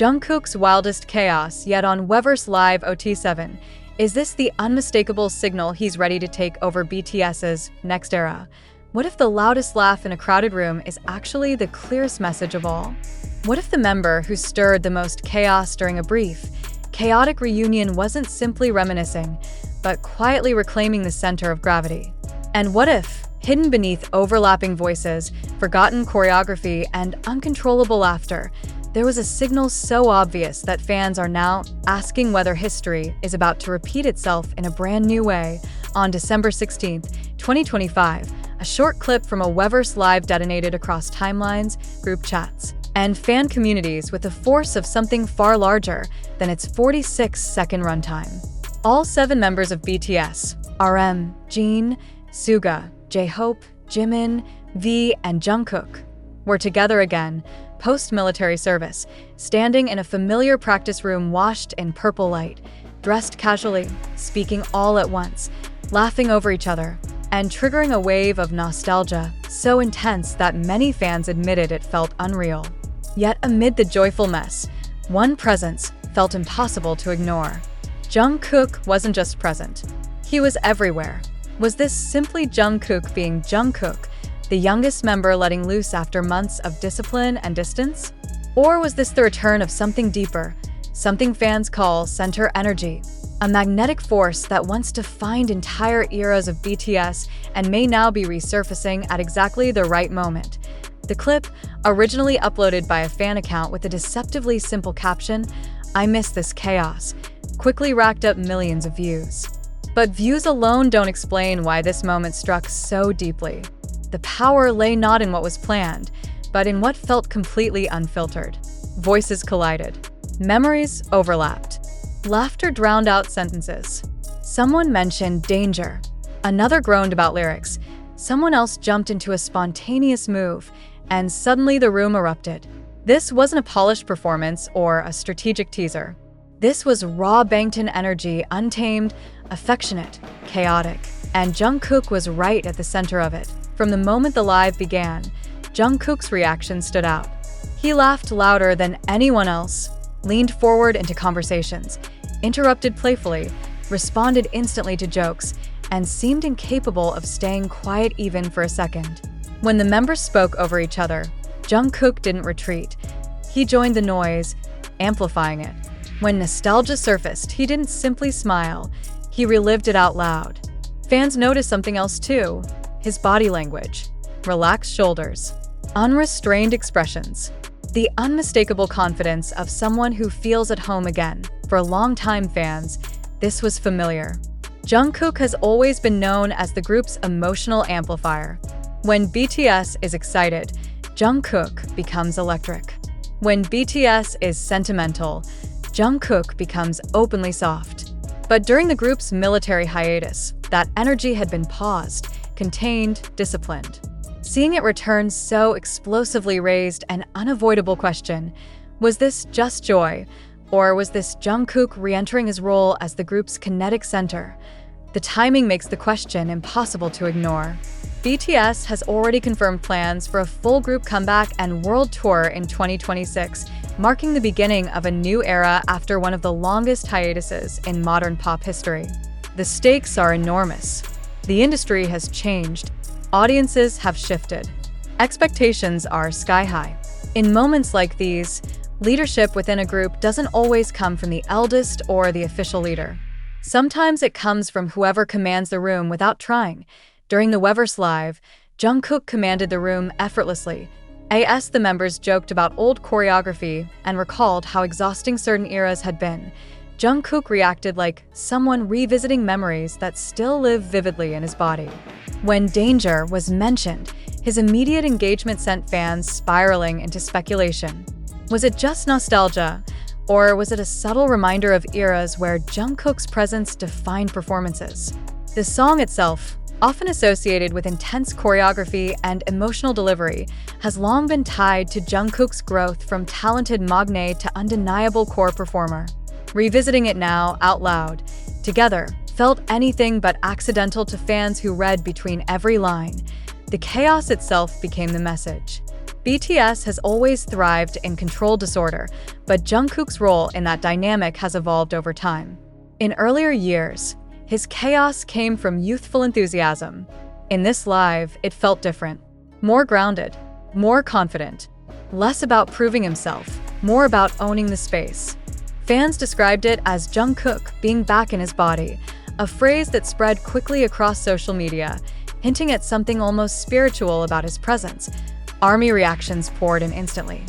Jungkook's wildest chaos yet on Weverse Live OT7. Is this the unmistakable signal he's ready to take over BTS's next era? What if the loudest laugh in a crowded room is actually the clearest message of all? What if the member who stirred the most chaos during a brief, chaotic reunion wasn't simply reminiscing, but quietly reclaiming the center of gravity? And what if, hidden beneath overlapping voices, forgotten choreography, and uncontrollable laughter, there was a signal so obvious that fans are now asking whether history is about to repeat itself in a brand new way? On December 16, 2025, a short clip from a Weverse Live detonated across timelines, group chats, and fan communities with the force of something far larger than its 46-second runtime. All 7 members of BTS, RM, Jin, Suga, J-Hope, Jimin, V, and Jungkook, were together again, post-military service, standing in a familiar practice room washed in purple light, dressed casually, speaking all at once, laughing over each other, and triggering a wave of nostalgia so intense that many fans admitted it felt unreal. Yet amid the joyful mess, one presence felt impossible to ignore. Jungkook wasn't just present, he was everywhere. Was this simply Jungkook being Jungkook, the youngest member letting loose after months of discipline and distance? Or was this the return of something deeper, something fans call center energy, a magnetic force that once defined entire eras of BTS and may now be resurfacing at exactly the right moment? The clip, originally uploaded by a fan account with a deceptively simple caption, "I miss this chaos," quickly racked up millions of views. But views alone don't explain why this moment struck so deeply. The power lay not in what was planned, but in what felt completely unfiltered. Voices collided. Memories overlapped. Laughter drowned out sentences. Someone mentioned danger. Another groaned about lyrics. Someone else jumped into a spontaneous move, and suddenly the room erupted. This wasn't a polished performance or a strategic teaser. This was raw Bangtan energy, untamed, affectionate, chaotic. And Jungkook was right at the center of it. From the moment the live began, Jungkook's reaction stood out. He laughed louder than anyone else, leaned forward into conversations, interrupted playfully, responded instantly to jokes, and seemed incapable of staying quiet even for a second. When the members spoke over each other, Jungkook didn't retreat. He joined the noise, amplifying it. When nostalgia surfaced, he didn't simply smile, he relived it out loud. Fans noticed something else too. His body language, relaxed shoulders, unrestrained expressions, the unmistakable confidence of someone who feels at home again. For longtime fans, this was familiar. Jungkook has always been known as the group's emotional amplifier. When BTS is excited, Jungkook becomes electric. When BTS is sentimental, Jungkook becomes openly soft. But during the group's military hiatus, that energy had been paused, contained, disciplined. Seeing it return so explosively raised an unavoidable question. Was this just joy, or was this Jungkook re-entering his role as the group's kinetic center? The timing makes the question impossible to ignore. BTS has already confirmed plans for a full group comeback and world tour in 2026, marking the beginning of a new era after one of the longest hiatuses in modern pop history. The stakes are enormous. The industry has changed. Audiences have shifted. Expectations are sky high. In moments like these, leadership within a group doesn't always come from the eldest or the official leader. Sometimes it comes from whoever commands the room without trying. During the Weverse Live, Jungkook commanded the room effortlessly. As the members joked about old choreography and recalled how exhausting certain eras had been, Jungkook reacted like someone revisiting memories that still live vividly in his body. When danger was mentioned, his immediate engagement sent fans spiraling into speculation. Was it just nostalgia, or was it a subtle reminder of eras where Jungkook's presence defined performances? The song itself, often associated with intense choreography and emotional delivery, has long been tied to Jungkook's growth from talented magne to undeniable core performer. Revisiting it now, out loud, together, felt anything but accidental to fans who read between every line. The chaos itself became the message. BTS has always thrived in controlled disorder, but Jungkook's role in that dynamic has evolved over time. In earlier years, his chaos came from youthful enthusiasm. In this live, it felt different. More grounded, more confident, less about proving himself, more about owning the space. Fans described it as Jungkook being back in his body, a phrase that spread quickly across social media, hinting at something almost spiritual about his presence. ARMY reactions poured in instantly.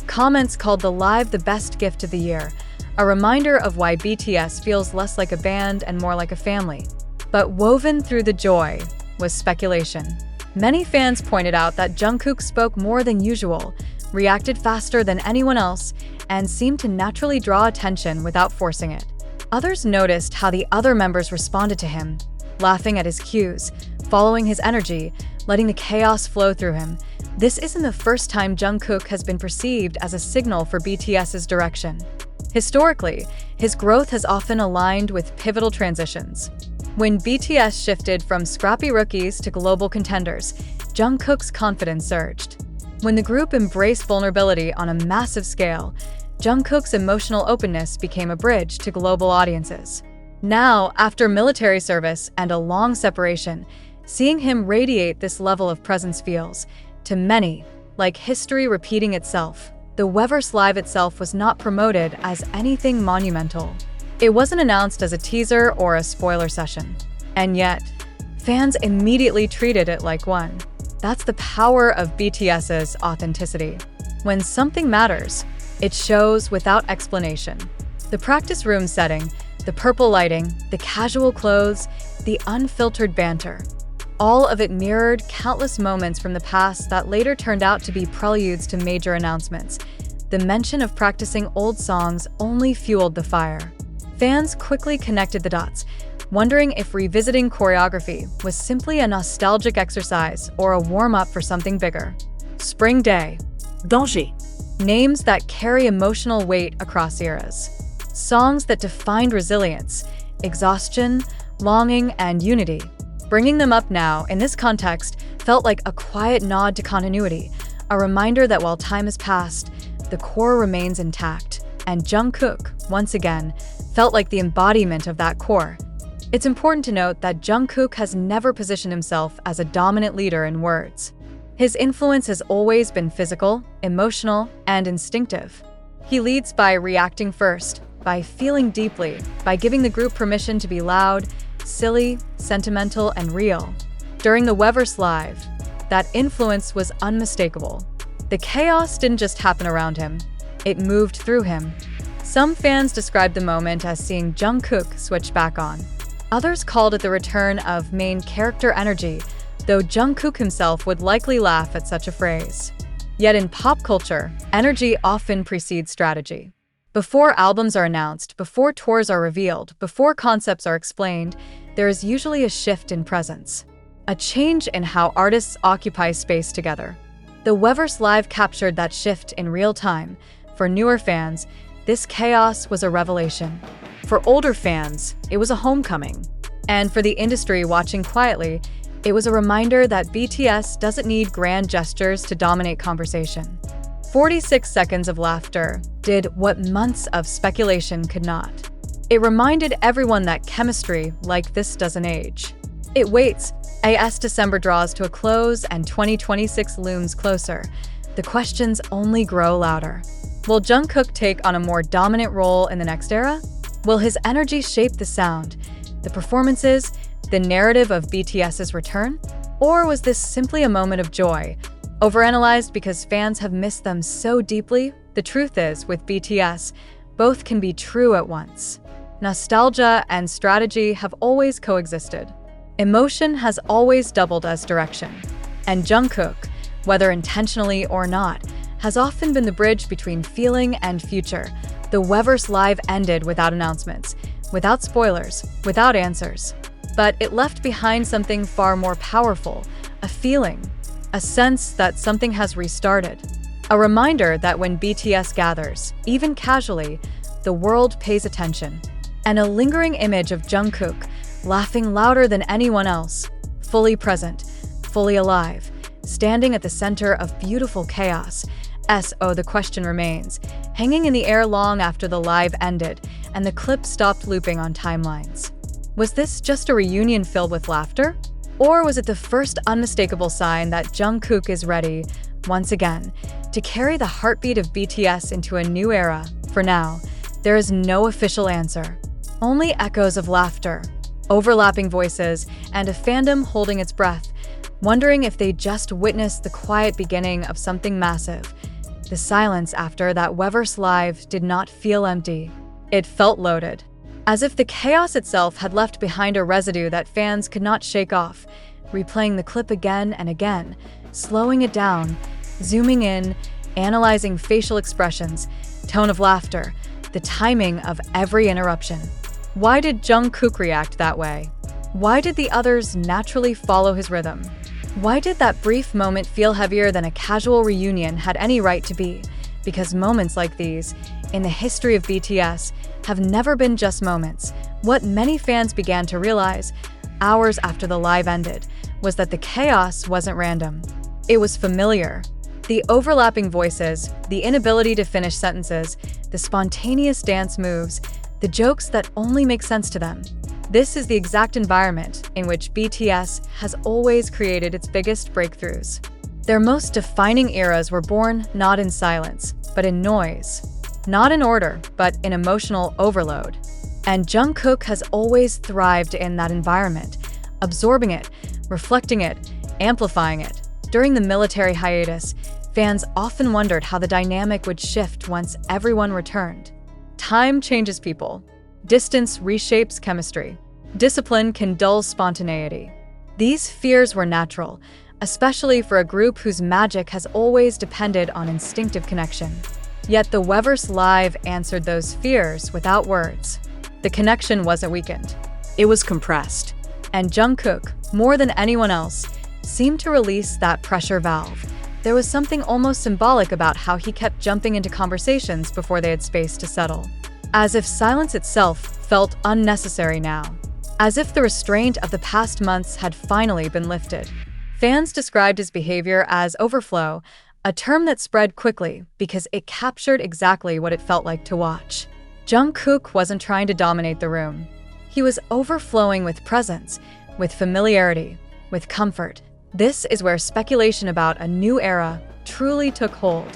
Comments called the live the best gift of the year, a reminder of why BTS feels less like a band and more like a family. But woven through the joy was speculation. Many fans pointed out that Jungkook spoke more than usual, reacted faster than anyone else, and seemed to naturally draw attention without forcing it. Others noticed how the other members responded to him, laughing at his cues, following his energy, letting the chaos flow through him. This isn't the first time Jungkook has been perceived as a signal for BTS's direction. Historically, his growth has often aligned with pivotal transitions. When BTS shifted from scrappy rookies to global contenders, Jungkook's confidence surged. When the group embraced vulnerability on a massive scale, Jungkook's emotional openness became a bridge to global audiences. Now, after military service and a long separation, seeing him radiate this level of presence feels, to many, like history repeating itself. The Weverse Live itself was not promoted as anything monumental. It wasn't announced as a teaser or a spoiler session. And yet, fans immediately treated it like one. That's the power of BTS's authenticity. When something matters, it shows without explanation. The practice room setting, the purple lighting, the casual clothes, the unfiltered banter. All of it mirrored countless moments from the past that later turned out to be preludes to major announcements. The mention of practicing old songs only fueled the fire. Fans quickly connected the dots, wondering if revisiting choreography was simply a nostalgic exercise or a warm-up for something bigger. Spring Day. Danger. Names that carry emotional weight across eras. Songs that defined resilience, exhaustion, longing, and unity. Bringing them up now, in this context, felt like a quiet nod to continuity, a reminder that while time has passed, the core remains intact. And Jungkook, once again, felt like the embodiment of that core. It's important to note that Jungkook has never positioned himself as a dominant leader in words. His influence has always been physical, emotional, and instinctive. He leads by reacting first, by feeling deeply, by giving the group permission to be loud, silly, sentimental, and real. During the Weverse Live, that influence was unmistakable. The chaos didn't just happen around him, it moved through him. Some fans described the moment as seeing Jungkook switch back on. Others called it the return of main character energy, though Jungkook himself would likely laugh at such a phrase. Yet in pop culture, energy often precedes strategy. Before albums are announced, before tours are revealed, before concepts are explained, there is usually a shift in presence. A change in how artists occupy space together. The Weverse Live captured that shift in real time. For newer fans, this chaos was a revelation. For older fans, it was a homecoming. And for the industry watching quietly, it was a reminder that BTS doesn't need grand gestures to dominate conversation. 46 seconds of laughter did what months of speculation could not. It reminded everyone that chemistry like this doesn't age. It waits as December draws to a close and 2026 looms closer. The questions only grow louder. Will Jungkook take on a more dominant role in the next era? Will his energy shape the sound, the performances, the narrative of BTS's return? Or was this simply a moment of joy, overanalyzed because fans have missed them so deeply? The truth is, with BTS, both can be true at once. Nostalgia and strategy have always coexisted. Emotion has always doubled as direction. And Jungkook, whether intentionally or not, has often been the bridge between feeling and future. The Weverse Live ended without announcements, without spoilers, without answers. But it left behind something far more powerful, a feeling, a sense that something has restarted. A reminder that when BTS gathers, even casually, the world pays attention. And a lingering image of Jungkook, laughing louder than anyone else, fully present, fully alive, standing at the center of beautiful chaos. The question remains, hanging in the air long after the live ended and the clip stopped looping on timelines. Was this just a reunion filled with laughter? Or was it the first unmistakable sign that Jungkook is ready, once again, to carry the heartbeat of BTS into a new era? For now, there is no official answer. Only echoes of laughter, overlapping voices, and a fandom holding its breath, wondering if they just witnessed the quiet beginning of something massive. The silence after that Weverse live did not feel empty. It felt loaded, as if the chaos itself had left behind a residue that fans could not shake off, replaying the clip again and again, slowing it down, zooming in, analyzing facial expressions, tone of laughter, the timing of every interruption. Why did Jungkook react that way? Why did the others naturally follow his rhythm? Why did that brief moment feel heavier than a casual reunion had any right to be? Because moments like these, in the history of BTS, have never been just moments. What many fans began to realize, hours after the live ended, was that the chaos wasn't random. It was familiar. The overlapping voices, the inability to finish sentences, the spontaneous dance moves, the jokes that only make sense to them. This is the exact environment in which BTS has always created its biggest breakthroughs. Their most defining eras were born not in silence, but in noise. Not in order, but in emotional overload. And Jungkook has always thrived in that environment, absorbing it, reflecting it, amplifying it. During the military hiatus, fans often wondered how the dynamic would shift once everyone returned. Time changes people. Distance reshapes chemistry. Discipline can dull spontaneity. These fears were natural, especially for a group whose magic has always depended on instinctive connection. Yet the Weverse live answered those fears without words. The connection wasn't weakened. It was compressed. And Jungkook, more than anyone else, seemed to release that pressure valve. There was something almost symbolic about how he kept jumping into conversations before they had space to settle. As if silence itself felt unnecessary now. As if the restraint of the past months had finally been lifted. Fans described his behavior as overflow, a term that spread quickly because it captured exactly what it felt like to watch. Jungkook wasn't trying to dominate the room. He was overflowing with presence, with familiarity, with comfort. This is where speculation about a new era truly took hold.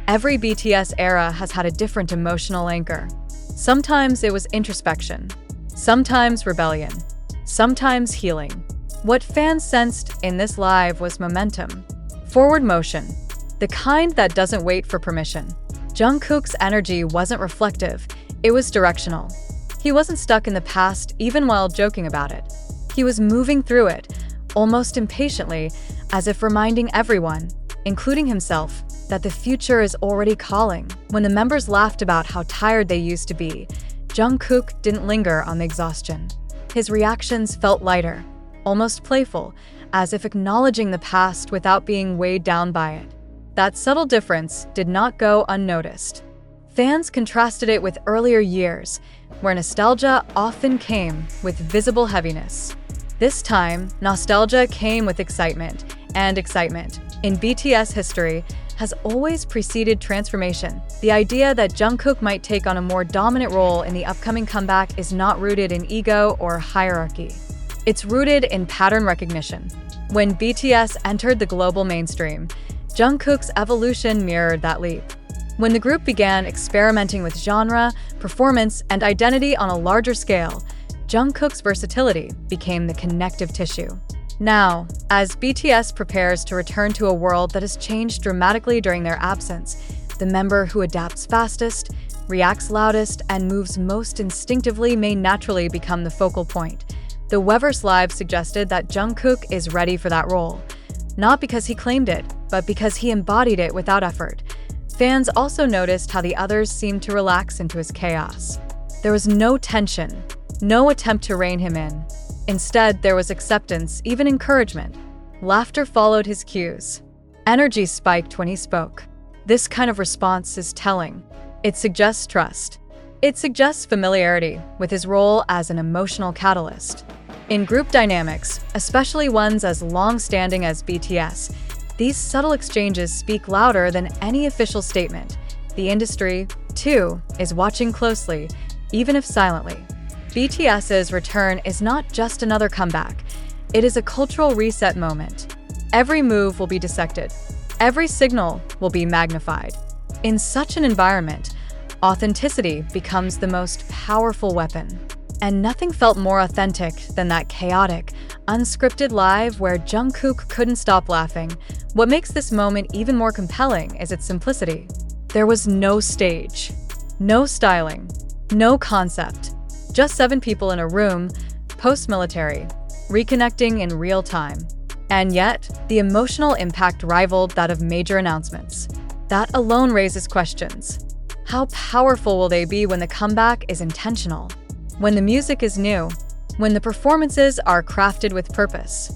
Every BTS era has had a different emotional anchor. Sometimes it was introspection, sometimes rebellion, sometimes healing. What fans sensed in this live was momentum, forward motion, the kind that doesn't wait for permission. Jungkook's energy wasn't reflective, it was directional. He wasn't stuck in the past even while joking about it. He was moving through it, almost impatiently, as if reminding everyone, including himself, that the future is already calling. When the members laughed about how tired they used to be, Jungkook didn't linger on the exhaustion. His reactions felt lighter, almost playful, as if acknowledging the past without being weighed down by it. That subtle difference did not go unnoticed. Fans contrasted it with earlier years, where nostalgia often came with visible heaviness. This time, nostalgia came with excitement, and excitement, in BTS history, has always preceded transformation. The idea that Jungkook might take on a more dominant role in the upcoming comeback is not rooted in ego or hierarchy. It's rooted in pattern recognition. When BTS entered the global mainstream, Jungkook's evolution mirrored that leap. When the group began experimenting with genre, performance, and identity on a larger scale, Jungkook's versatility became the connective tissue. Now, as BTS prepares to return to a world that has changed dramatically during their absence, the member who adapts fastest, reacts loudest, and moves most instinctively may naturally become the focal point. The Weverse Live suggested that Jungkook is ready for that role. Not because he claimed it, but because he embodied it without effort. Fans also noticed how the others seemed to relax into his chaos. There was no tension, no attempt to rein him in. Instead, there was acceptance, even encouragement. Laughter followed his cues. Energy spiked when he spoke. This kind of response is telling. It suggests trust. It suggests familiarity with his role as an emotional catalyst. In group dynamics, especially ones as long-standing as BTS, These subtle exchanges speak louder than any official statement. The industry, too, is watching closely, even if silently. BTS's return is not just another comeback. It is a cultural reset moment. Every move will be dissected. Every signal will be magnified. In such an environment, authenticity becomes the most powerful weapon. And nothing felt more authentic than that chaotic, unscripted live where Jungkook couldn't stop laughing. What makes this moment even more compelling is its simplicity. There was no stage, no styling, no concept. Just 7 people in a room, post-military, reconnecting in real time. And yet, the emotional impact rivaled that of major announcements. That alone raises questions. How powerful will they be when the comeback is intentional? When the music is new? When the performances are crafted with purpose?